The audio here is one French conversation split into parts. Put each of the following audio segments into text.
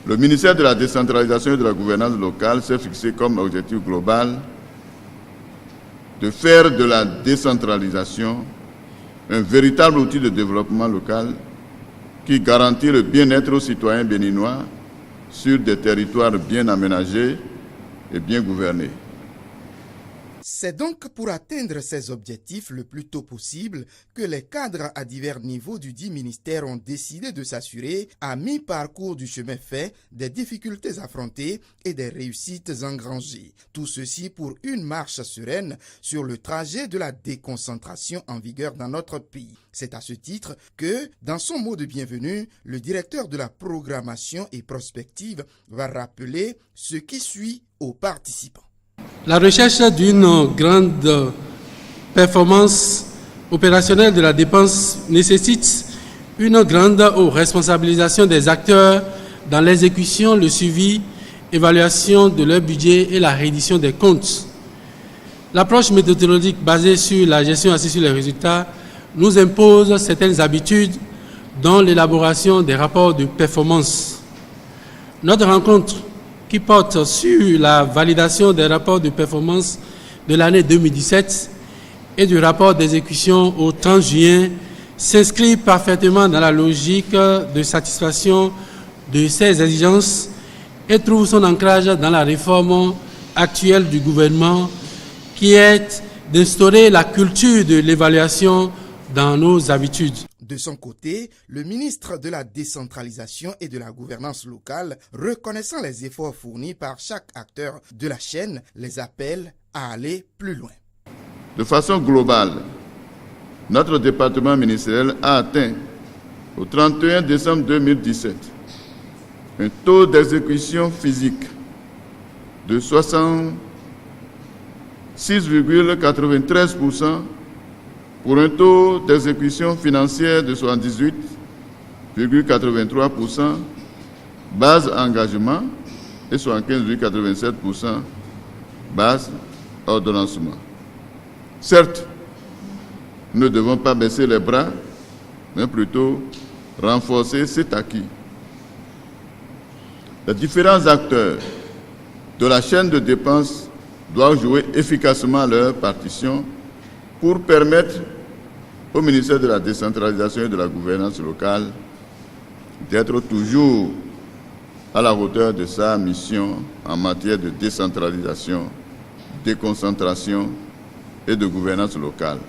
Le ministère de la décentralisation et de la gouvernance locale s'est fixé comme objectif global de faire de la décentralisation un véritable outil de développement local qui garantit le bien-être aux citoyens béninois sur des territoires bien aménagés et bien gouvernés. C'est donc pour atteindre ces objectifs le plus tôt possible que les cadres à divers niveaux du dit ministère ont décidé de s'assurer, à mi-parcours du chemin fait, des difficultés affrontées et des réussites engrangées. Tout ceci pour une marche sereine sur le trajet de la déconcentration en vigueur dans notre pays. C'est à ce titre que, dans son mot de bienvenue, le directeur de la programmation et prospective va rappeler ce qui suit aux participants. La recherche d'une grande performance opérationnelle de la dépense nécessite une grande responsabilisation des acteurs dans l'exécution, le suivi, évaluation de leur budget et la reddition des comptes. L'approche méthodologique basée sur la gestion assise sur les résultats nous impose certaines habitudes dans l'élaboration des rapports de performance. Notre rencontre qui porte sur la validation des rapports de performance de l'année 2017 et du rapport d'exécution au 30 juin s'inscrit parfaitement dans la logique de satisfaction de ces exigences et trouve son ancrage dans la réforme actuelle du gouvernement qui est d'instaurer la culture de l'évaluation dans nos habitudes. De son côté, le ministre de la décentralisation et de la gouvernance locale, reconnaissant les efforts fournis par chaque acteur de la chaîne, les appelle à aller plus loin. De façon globale, notre département ministériel a atteint au 31 décembre 2017 un taux d'exécution physique de 66,93% pour un taux d'exécution financière de 78,83%, base engagement, et 75,87%, base ordonnancement. Certes, nous ne devons pas baisser les bras, mais plutôt renforcer cet acquis. Les différents acteurs de la chaîne de dépenses doivent jouer efficacement leur partition pour permettre au ministère de la décentralisation et de la gouvernance locale d'être toujours à la hauteur de sa mission en matière de décentralisation, déconcentration et de gouvernance locale.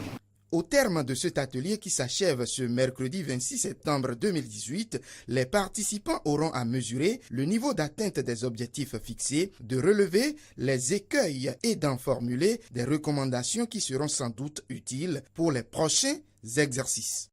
Au terme de cet atelier qui s'achève ce mercredi 26 septembre 2018, les participants auront à mesurer le niveau d'atteinte des objectifs fixés, de relever les écueils et d'en formuler des recommandations qui seront sans doute utiles pour les prochains exercices.